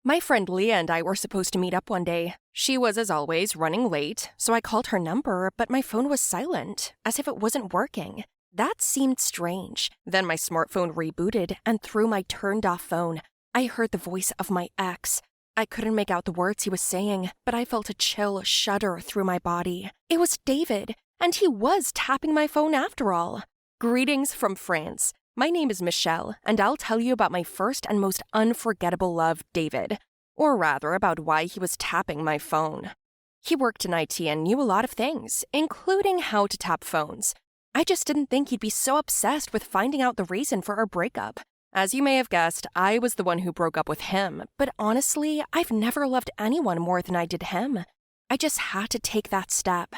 My friend Leah and I were supposed to meet up one day. She was, as always, running late, so I called her number, but my phone was silent, as if it wasn't working. That seemed strange. Then my smartphone rebooted, and through my turned-off phone, I heard the voice of my ex. I couldn't make out the words he was saying, but I felt a chill shudder through my body. It was David, and he was tapping my phone after all. Greetings from France. My name is Michelle, and I'll tell you about my first and most unforgettable love, David. Or rather, about why he was tapping my phone. He worked in IT and knew a lot of things, including how to tap phones. I just didn't think he'd be so obsessed with finding out the reason for our breakup. As you may have guessed, I was the one who broke up with him, but honestly, I've never loved anyone more than I did him. I just had to take that step.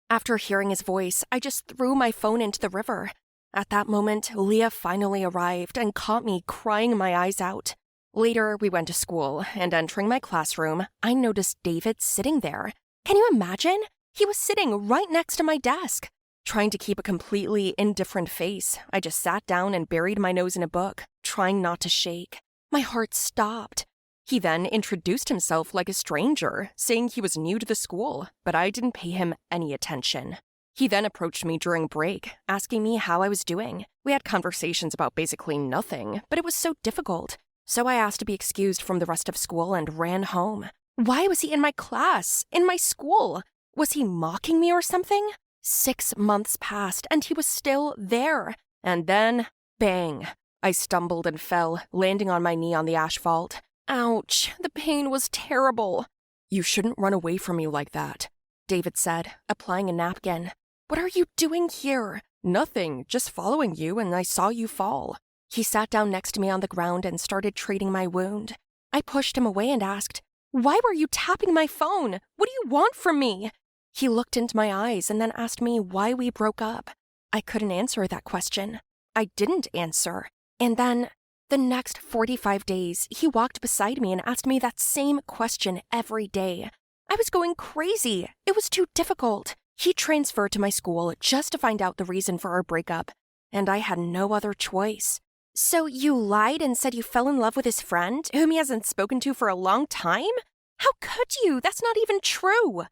After hearing his voice, I just threw my phone into the river. At that moment, Leah finally arrived and caught me crying my eyes out. Later, we went to school, and entering my classroom, I noticed David sitting there. Can you imagine? He was sitting right next to my desk. Trying to keep a completely indifferent face, I just sat down and buried my nose in a book, trying not to shake. My heart stopped. He then introduced himself like a stranger, saying he was new to the school, but I didn't pay him any attention. He then approached me during break, asking me how I was doing. We had conversations about basically nothing, but it was so difficult. So I asked to be excused from the rest of school and ran home. Why was he in my class? In my school? Was he mocking me or something? 6 months passed, and he was still there. And then, bang! I stumbled and fell, landing on my knee on the asphalt. Ouch! The pain was terrible. You shouldn't run away from me like that, David said, applying a napkin. What are you doing here? Nothing, just following you, and I saw you fall. He sat down next to me on the ground and started treating my wound. I pushed him away and asked, "Why were you tapping my phone? What do you want from me?" He looked into my eyes and then asked me why we broke up. I couldn't answer that question. I didn't answer. And then, the next 45 days, he walked beside me and asked me that same question every day. I was going crazy. It was too difficult. He transferred to my school just to find out the reason for our breakup, and I had no other choice. So you lied and said you fell in love with his friend, whom he hasn't spoken to for a long time? How could you? That's not even true.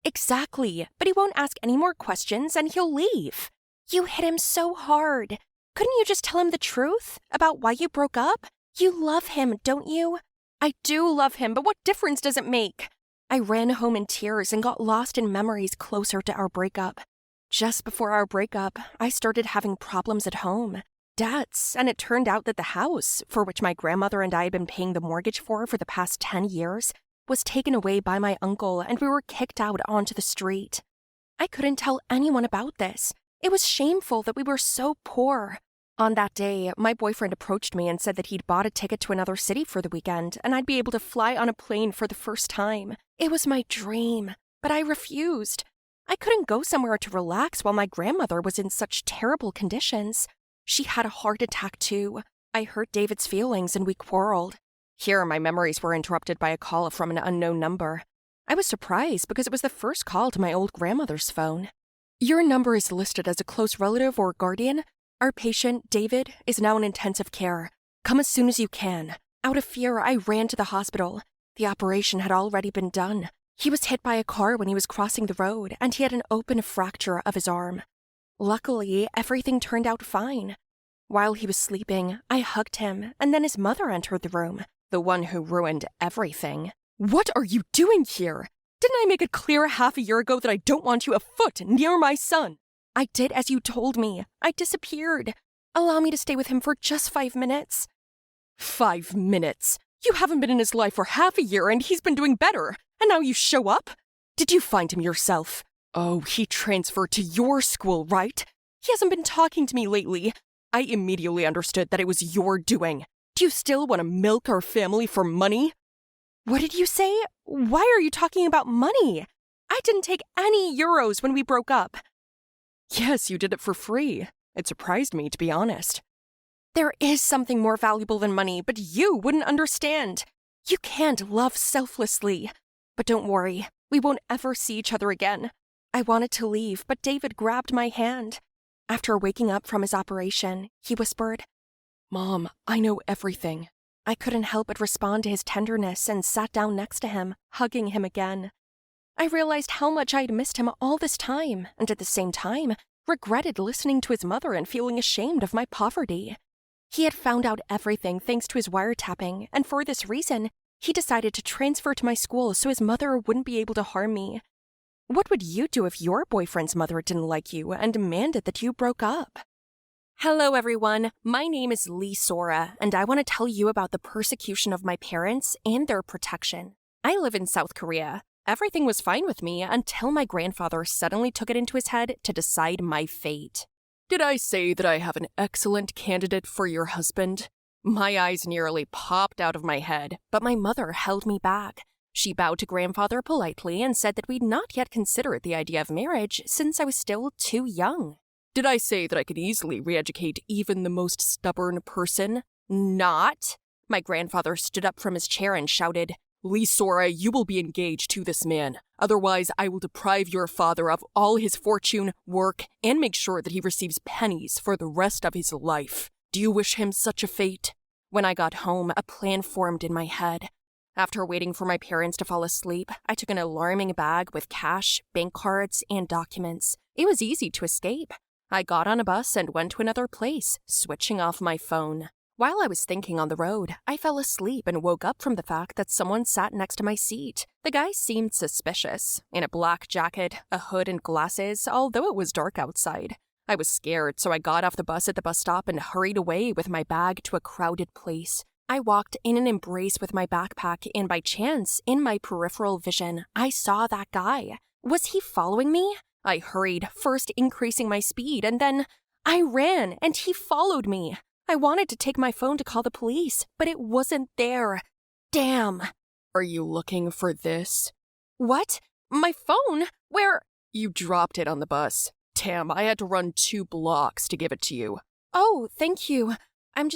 Exactly, but he won't ask any more questions and he'll leave. You hit him so hard. Couldn't you just tell him the truth about why you broke up? You love him, don't you? I do love him, but what difference does it make? I ran home in tears and got lost in memories closer to our breakup. Just before our breakup, I started having problems at home. Debts, and it turned out that the house, for which my grandmother and I had been paying the mortgage for the past 10 years, was taken away by my uncle and we were kicked out onto the street. I couldn't tell anyone about this. It was shameful that we were so poor. On that day, my boyfriend approached me and said that he'd bought a ticket to another city for the weekend and I'd be able to fly on a plane for the first time. It was my dream, but I refused. I couldn't go somewhere to relax while my grandmother was in such terrible conditions. She had a heart attack too. I hurt David's feelings and we quarreled. Here, my memories were interrupted by a call from an unknown number. I was surprised because it was the first call to my old grandmother's phone. Your number is listed as a close relative or guardian. Our patient, David, is now in intensive care. Come as soon as you can. Out of fear, I ran to the hospital. The operation had already been done. He was hit by a car when he was crossing the road, and he had an open fracture of his arm. Luckily, everything turned out fine. While he was sleeping, I hugged him, and then his mother entered the room, the one who ruined everything. What are you doing here? Didn't I make it clear half a year ago that I don't want you a foot near my son? I did as you told me. I disappeared. Allow me to stay with him for just 5 minutes. 5 minutes? You haven't been in his life for half a year and he's been doing better, and now you show up? Did you find him yourself? Oh, he transferred to your school, right? He hasn't been talking to me lately. I immediately understood that it was your doing. Do you still want to milk our family for money? What did you say? Why are you talking about money? I didn't take any euros when we broke up. Yes, you did it for free. It surprised me, to be honest. There is something more valuable than money, but you wouldn't understand. You can't love selflessly. But don't worry, we won't ever see each other again. I wanted to leave, but David grabbed my hand. After waking up from his operation, he whispered, "Mom, I know everything. I couldn't help but respond to his tenderness and sat down next to him, hugging him again. I realized how much I'd missed him all this time, and at the same time, regretted listening to his mother and feeling ashamed of my poverty. He had found out everything thanks to his wiretapping, and for this reason, he decided to transfer to my school so his mother wouldn't be able to harm me. What would you do if your boyfriend's mother didn't like you and demanded that you broke up? Hello, everyone. My name is Lee Sora, and I want to tell you about the persecution of my parents and their protection. I live in South Korea. Everything was fine with me until my grandfather suddenly took it into his head to decide my fate. Did I say that I have an excellent candidate for your husband? My eyes nearly popped out of my head, but my mother held me back. She bowed to grandfather politely and said that we'd not yet considered the idea of marriage since I was still too young. Did I say that I could easily re-educate even the most stubborn person? Not. My grandfather stood up from his chair and shouted, Lee Sora, you will be engaged to this man. Otherwise, I will deprive your father of all his fortune, work, and make sure that he receives pennies for the rest of his life. Do you wish him such a fate? When I got home, a plan formed in my head. After waiting for my parents to fall asleep, I took an alarming bag with cash, bank cards, and documents. It was easy to escape. I got on a bus and went to another place, switching off my phone. While I was thinking on the road, I fell asleep and woke up from the fact that someone sat next to my seat. The guy seemed suspicious, in a black jacket, a hood, and glasses, although it was dark outside. I was scared, so I got off the bus at the bus stop and hurried away with my bag to a crowded place. I walked in an embrace with my backpack, and by chance, in my peripheral vision, I saw that guy. Was he following me? I hurried, first increasing my speed, and then I ran, and he followed me. I wanted to take my phone to call the police, but it wasn't there. Damn. Are you looking for this? What? My phone? Where? You dropped it on the bus. Damn, I had to run 2 blocks to give it to you. Oh, thank you. I'm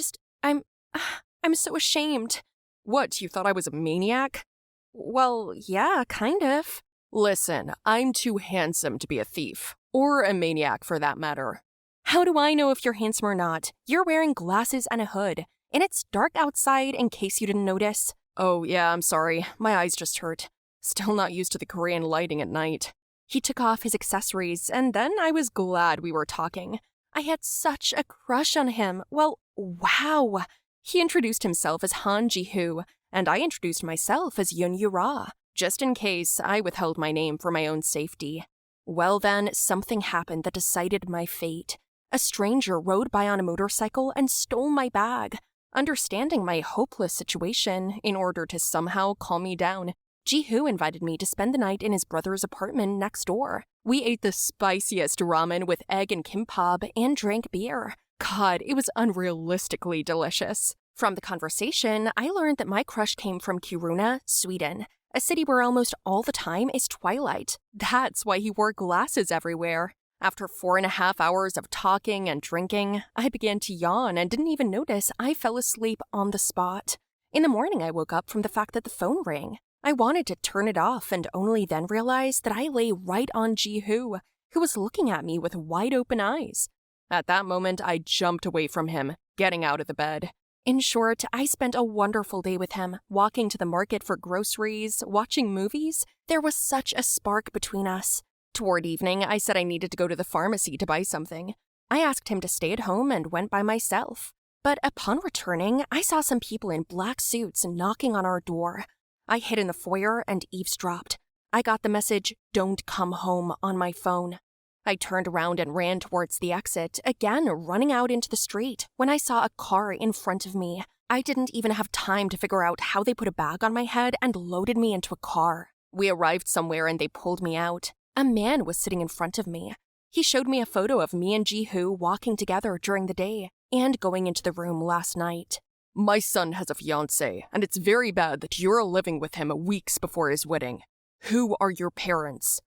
so ashamed. What, you thought I was a maniac? Well, yeah, kind of. Listen, I'm too handsome to be a thief, or a maniac for that matter. How do I know if you're handsome or not? You're wearing glasses and a hood, and it's dark outside in case you didn't notice. Oh, yeah, I'm sorry. My eyes just hurt. Still not used to the Korean lighting at night. He took off his accessories, and then I was glad we were talking. I had such a crush on him. Well, wow. He introduced himself as Han Ji-hoo, and I introduced myself as Yun Yu-ra, just in case I withheld my name for my own safety. Well then, something happened that decided my fate. A stranger rode by on a motorcycle and stole my bag. Understanding my hopeless situation, in order to somehow calm me down, Ji-hoo invited me to spend the night in his brother's apartment next door. We ate the spiciest ramen with egg and kimbap and drank beer. God, it was unrealistically delicious. From the conversation, I learned that my crush came from Kiruna, Sweden, a city where almost all the time is twilight. That's why he wore glasses everywhere. After 4.5 hours of talking and drinking, I began to yawn and didn't even notice I fell asleep on the spot. In the morning, I woke up from the fact that the phone rang. I wanted to turn it off and only then realized that I lay right on Ji-hoo, who was looking at me with wide-open eyes. At that moment, I jumped away from him, getting out of the bed. In short, I spent a wonderful day with him, walking to the market for groceries, watching movies. There was such a spark between us. Toward evening, I said I needed to go to the pharmacy to buy something. I asked him to stay at home and went by myself. But upon returning, I saw some people in black suits knocking on our door. I hid in the foyer and eavesdropped. I got the message, "Don't come home," on my phone. I turned around and ran towards the exit, again running out into the street, when I saw a car in front of me. I didn't even have time to figure out how they put a bag on my head and loaded me into a car. We arrived somewhere and they pulled me out. A man was sitting in front of me. He showed me a photo of me and Ji-hoo walking together during the day and going into the room last night. My son has a fiancé, and it's very bad that you're living with him weeks before his wedding. Who are your parents?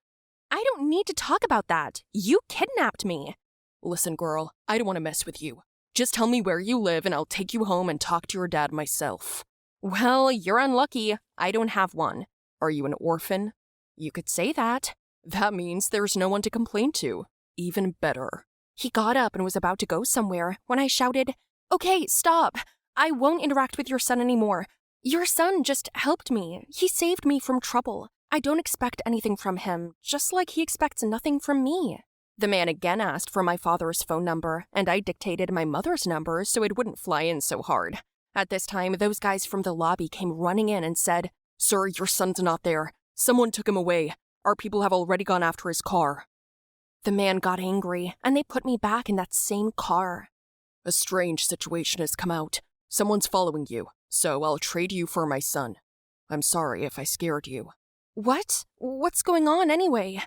I don't need to talk about that. You kidnapped me. Listen, girl, I don't want to mess with you. Just tell me where you live and I'll take you home and talk to your dad myself. Well, you're unlucky. I don't have one. Are you an orphan? You could say that. That means there's no one to complain to. Even better. He got up and was about to go somewhere when I shouted, "Okay, stop. I won't interact with your son anymore. Your son just helped me. He saved me from trouble. I don't expect anything from him, just like he expects nothing from me." The man again asked for my father's phone number, and I dictated my mother's number so it wouldn't fly in so hard. At this time, those guys from the lobby came running in and said, "Sir, your son's not there. Someone took him away. Our people have already gone after his car." The man got angry, and they put me back in that same car. "A strange situation has come out. Someone's following you, so I'll trade you for my son. I'm sorry if I scared you." "What? What's going on anyway?"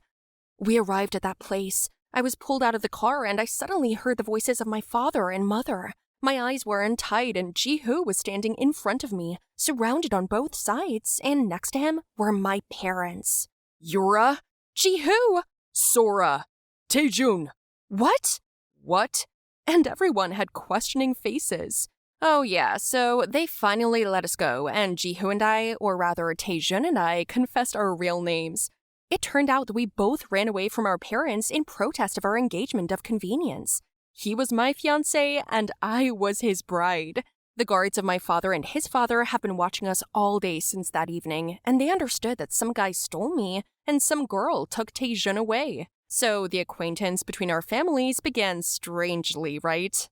We arrived at that place. I was pulled out of the car, and I suddenly heard the voices of my father and mother. My eyes were untied, and Ji-hoo was standing in front of me, surrounded on both sides, and next to him were my parents. "Yura? Ji-hoo! Sora! Taejun!" "What?" "What?" And everyone had questioning faces. Oh yeah, so they finally let us go, and Ji-hoo and I, or rather Taejun and I, confessed our real names. It turned out that we both ran away from our parents in protest of our engagement of convenience. He was my fiancé, and I was his bride. The guards of my father and his father have been watching us all day since that evening, and they understood that some guy stole me, and some girl took Taejun away. So the acquaintance between our families began strangely, right?